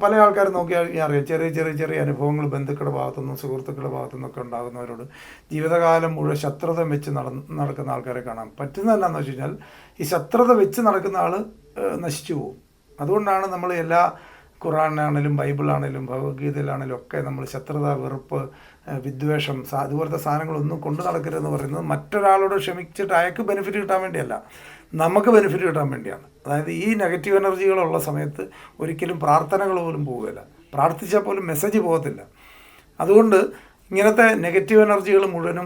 പല ആൾക്കാരും നോക്കിയാൽ അറിയാം, ചെറിയ ചെറിയ ചെറിയ അനുഭവങ്ങൾ ബന്ധുക്കളുടെ ഭാഗത്തുനിന്നും സുഹൃത്തുക്കളുടെ ഭാഗത്തുനിന്നൊക്കെ ഉണ്ടാകുന്നവരോട് ജീവിതകാലം മുഴുവൻ ശത്രുത വെച്ച് നടക്കുന്ന ആൾക്കാരെ കാണാം. പറ്റുന്നത് എന്താണെന്ന് വെച്ച് കഴിഞ്ഞാൽ ഈ ശത്രുത വെച്ച് നടക്കുന്ന ആൾ നശിച്ചു പോകും. അതുകൊണ്ടാണ് നമ്മൾ എല്ലാ ഖുറാനാണേലും ബൈബിളാണേലും ഭഗവത്ഗീതയിലാണേലും ഒക്കെ നമ്മൾ ശത്രുത, വെറുപ്പ്, വിദ്വേഷം, അതുപോലത്തെ സാധനങ്ങളൊന്നും കൊണ്ടു നടക്കരുതെന്ന് പറയുന്നത് മറ്റൊരാളോട് ക്ഷമിച്ചിട്ട് അയാൾക്ക് ബെനിഫിറ്റ് കിട്ടാൻ വേണ്ടിയല്ല, നമുക്ക് ബെനിഫിറ്റ് കിട്ടാൻ വേണ്ടിയാണ്. അതായത് ഈ നെഗറ്റീവ് എനർജികളുള്ള സമയത്ത് ഒരിക്കലും പ്രാർത്ഥനകൾ പോലും പോവുകയില്ല, പ്രാർത്ഥിച്ചാൽ പോലും മെസ്സേജ് പോകത്തില്ല. അതുകൊണ്ട് ഇങ്ങനത്തെ നെഗറ്റീവ് എനർജികൾ മുഴുവനും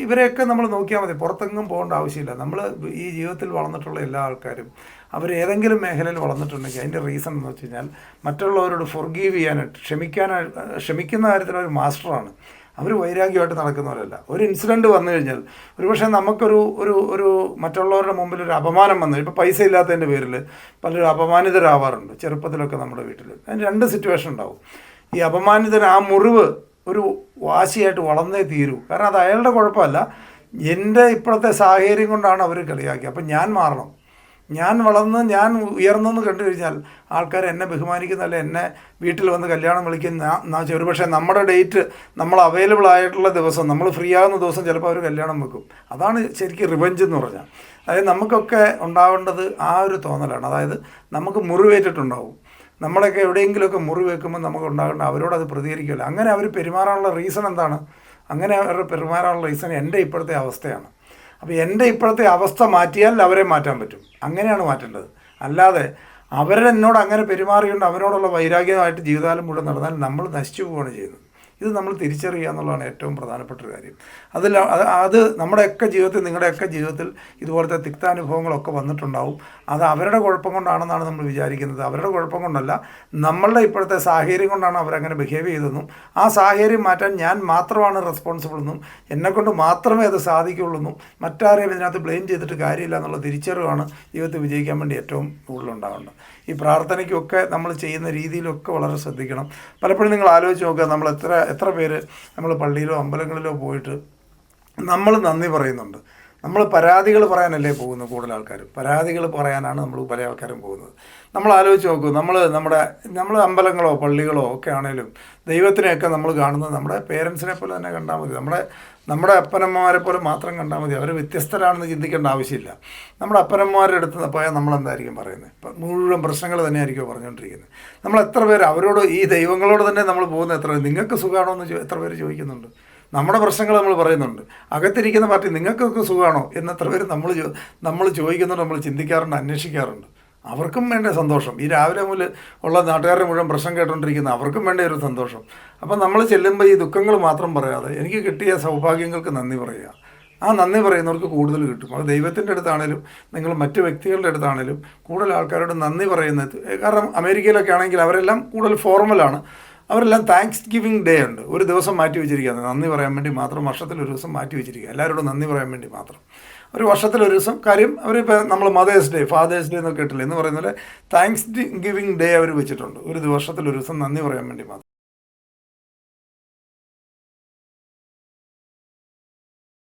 ഇവരെയൊക്കെ നമ്മൾ നോക്കിയാൽ മതി, പുറത്തെങ്ങും പോകേണ്ട ആവശ്യമില്ല. നമ്മൾ ഈ ജീവിതത്തിൽ വളർന്നിട്ടുള്ള എല്ലാ ആൾക്കാരും അവർ ഏതെങ്കിലും മേഖലയിൽ വളർന്നിട്ടുണ്ടെങ്കിൽ അതിൻ്റെ റീസൺ എന്ന് വെച്ച് കഴിഞ്ഞാൽ മറ്റുള്ളവരോട് ഫൊർഗീവ് ചെയ്യാനായിട്ട് ക്ഷമിക്കുന്ന കാര്യത്തിൽ ഒരു മാസ്റ്ററാണ്. അവർ വൈരാഗ്യമായിട്ട് നടക്കുന്നവരല്ല. ഒരു ഇൻസിഡൻറ്റ് വന്നു കഴിഞ്ഞാൽ ഒരുപക്ഷെ നമുക്കൊരു ഒരു ഒരു മറ്റുള്ളവരുടെ മുമ്പിൽ ഒരു അപമാനം വന്നു, ഇപ്പോൾ പൈസ ഇല്ലാത്തതിൻ്റെ പേരിൽ പലരും അപമാനിതരാവാറുണ്ട് ചെറുപ്പത്തിലൊക്കെ നമ്മുടെ വീട്ടിൽ. അതിന് രണ്ട് സിറ്റുവേഷൻ ഉണ്ടാവും. ഈ അപമാനിതന് ആ മുറിവ് ഒരു വാശിയായിട്ട് വളർന്നേ തീരൂ. കാരണം അത് അയാളുടെ കുഴപ്പമല്ല, എൻ്റെ ഇപ്പോഴത്തെ സാഹചര്യം കൊണ്ടാണ് അവർ കളിയാക്കി. അപ്പം ഞാൻ മാറണം, ഞാൻ വളർന്ന് ഞാൻ ഉയർന്നെന്ന് കണ്ടു കഴിഞ്ഞാൽ ആൾക്കാർ എന്നെ ബഹുമാനിക്കുന്നതല്ല, എന്നെ വീട്ടിൽ വന്ന് കല്യാണം വിളിക്കുന്ന ഒരുപക്ഷെ നമ്മുടെ ഡേറ്റ് നമ്മൾ അവൈലബിൾ ആയിട്ടുള്ള ദിവസം, നമ്മൾ ഫ്രീ ആകുന്ന ദിവസം ചിലപ്പോൾ അവർ കല്യാണം വെക്കും. അതാണ് ശരിക്കും റിവെഞ്ച് എന്ന് പറഞ്ഞാൽ. അതായത് നമുക്കൊക്കെ ഉണ്ടാവേണ്ടത് ആ ഒരു തോന്നലാണ്. അതായത് നമുക്ക് മുറിവേറ്റിട്ടുണ്ടാവും, നമ്മളൊക്കെ എവിടെയെങ്കിലുമൊക്കെ മുറിവ് വെക്കുമ്പോൾ നമുക്ക് ഉണ്ടാകേണ്ട അവരോടത് പ്രതികരിക്കില്ല. അങ്ങനെ അവർ പെരുമാറാനുള്ള റീസൺ എന്താണ്? അങ്ങനെ അവരുടെ പെരുമാറാനുള്ള റീസൺ എൻ്റെ ഇപ്പോഴത്തെ അവസ്ഥയാണ്. അപ്പോൾ എൻ്റെ ഇപ്പോഴത്തെ അവസ്ഥ മാറ്റിയാൽ അവരെ മാറ്റാൻ പറ്റും. അങ്ങനെയാണ് മാറ്റേണ്ടത്. അല്ലാതെ അവരെന്നോട് അങ്ങനെ പെരുമാറിയുകൊണ്ട് അവരോടുള്ള വൈരാഗ്യമായിട്ട് ജീവിതകാലം മുഴുവൻ നടന്നാൽ നമ്മൾ നശിച്ചു പോവുകയാണ് ചെയ്യുന്നത്. ഇത് നമ്മൾ തിരിച്ചറിയുക എന്നുള്ളതാണ് ഏറ്റവും പ്രധാനപ്പെട്ട ഒരു കാര്യം. അത് നമ്മുടെയൊക്കെ ജീവിതത്തിൽ, നിങ്ങളുടെയൊക്കെ ജീവിതത്തിൽ ഇതുപോലത്തെ തിക്താനുഭവങ്ങളൊക്കെ വന്നിട്ടുണ്ടാവും. അത് അവരുടെ കുഴപ്പം കൊണ്ടാണെന്നാണ് നമ്മൾ വിചാരിക്കുന്നത്. അവരുടെ കുഴപ്പം കൊണ്ടല്ല, നമ്മളുടെ ഇപ്പോഴത്തെ സാഹചര്യം കൊണ്ടാണ് അവരങ്ങനെ ബിഹേവ് ചെയ്തതെന്നും ആ സാഹചര്യം മാറ്റാൻ ഞാൻ മാത്രമാണ് റെസ്പോൺസിബിൾ എന്നും എന്നെക്കൊണ്ട് മാത്രമേ അത് സാധിക്കുള്ളൂ എന്നും മറ്റാരെയും ഇതിനകത്ത് ബ്ലെയിം ചെയ്തിട്ട് കാര്യമില്ല എന്നുള്ള തിരിച്ചറിവാണ് ജീവിതത്തിൽ വിജയിക്കാൻ വേണ്ടി ഏറ്റവും കൂടുതലുണ്ടാവേണ്ടത്. ഈ പ്രാർത്ഥനയ്ക്കൊക്കെ നമ്മൾ ചെയ്യുന്ന രീതിയിലൊക്കെ വളരെ ശ്രദ്ധിക്കണം. പലപ്പോഴും നിങ്ങൾ ആലോചിച്ച് നോക്കുക, നമ്മൾ എത്ര പേര് നമ്മൾ പള്ളിയിലോ അമ്പലങ്ങളിലോ പോയിട്ട് നമ്മൾ നന്ദി പറയുന്നുണ്ട്. നമ്മൾ പരാതികൾ പറയാനല്ലേ പോകുന്നത്. കൂടുതൽ ആൾക്കാരും പരാതികൾ പറയാനാണ് നമ്മൾ പല ആൾക്കാരും പോകുന്നത്. നമ്മൾ ആലോചിച്ച് നോക്കൂ, നമ്മൾ അമ്പലങ്ങളോ പള്ളികളോ ഒക്കെ ആണെങ്കിലും ദൈവത്തിനെയൊക്കെ നമ്മൾ കാണുന്നത് നമ്മുടെ പേരൻസിനെ പോലെ തന്നെ കണ്ടാൽ മതി, നമ്മുടെ അപ്പനമ്മമാരെ പോലെ മാത്രം കണ്ടാൽ മതി. അവർ വ്യത്യസ്തരാണെന്ന് ചിന്തിക്കേണ്ട ആവശ്യമില്ല. നമ്മുടെ അപ്പനമ്മമാരുടെ അടുത്ത് പോയാൽ നമ്മളെന്തായിരിക്കും പറയുന്നത്? ഇപ്പം മുഴുവൻ പ്രശ്നങ്ങൾ തന്നെയായിരിക്കും പറഞ്ഞുകൊണ്ടിരിക്കുന്നത്. നമ്മൾ എത്ര പേര് അവരോട്, ഈ ദൈവങ്ങളോട് തന്നെ നമ്മൾ പോകുന്നത് എത്ര, നിങ്ങൾക്ക് സുഖമാണോ എന്ന് എത്ര പേര് ചോദിക്കുന്നുണ്ട്? നമ്മുടെ പ്രശ്നങ്ങൾ നമ്മൾ പറയുന്നുണ്ട്. അകത്തിരിക്കുന്ന പാർട്ടി നിങ്ങൾക്കൊക്കെ സുഖമാണോ എന്നെത്ര പേര് നമ്മൾ ചോദിക്കുന്നുണ്ട്, നമ്മൾ ചിന്തിക്കാറുണ്ട്, അന്വേഷിക്കാറുണ്ട്. അവർക്കും വേണ്ട സന്തോഷം. ഈ രാവിലെ മുതൽ ഉള്ള നാട്ടുകാരുടെ മുഴുവൻ പ്രശ്നം കേട്ടുകൊണ്ടിരിക്കുന്ന അവർക്കും വേണ്ട ഒരു സന്തോഷം. അപ്പം നമ്മൾ ചെല്ലുമ്പോൾ ഈ ദുഃഖങ്ങൾ മാത്രം പറയാതെ എനിക്ക് കിട്ടിയ സൗഭാഗ്യങ്ങൾക്ക് നന്ദി പറയുക. ആ നന്ദി പറയുന്നവർക്ക് കൂടുതൽ കിട്ടും. അത് ദൈവത്തിൻ്റെ അടുത്താണേലും നിങ്ങൾ മറ്റ് വ്യക്തികളുടെ അടുത്താണേലും കൂടുതൽ ആൾക്കാരോട് നന്ദി പറയുന്നത്. കാരണം അമേരിക്കയിലൊക്കെ ആണെങ്കിൽ അവരെല്ലാം കൂടുതൽ ഫോർമലാണ്. അവരെല്ലാം താങ്ക്സ് ഗിവിങ് ഡേ ഉണ്ട്, ഒരു ദിവസം മാറ്റി വെച്ചിരിക്കുകയാണ് നന്ദി പറയാൻ വേണ്ടി മാത്രം. വർഷത്തിലൊരു ദിവസം മാറ്റി വെച്ചിരിക്കുക എല്ലാവരോടും നന്ദി പറയാൻ വേണ്ടി മാത്രം. ഒരു വർഷത്തിലൊരു ദിവസം കാര്യം അവരിപ്പോൾ നമ്മൾ മദേഴ്സ് ഡേ, ഫാദേഴ്സ് ഡേ എന്നൊക്കെ കേട്ടില്ല എന്ന് പറയുന്ന പോലെ താങ്ക്സ് ഗിവിങ് ഡേ അവർ വെച്ചിട്ടുണ്ട്. ഒരു വർഷത്തിലൊരു ദിവസം നന്ദി പറയാൻ വേണ്ടി മാത്രം.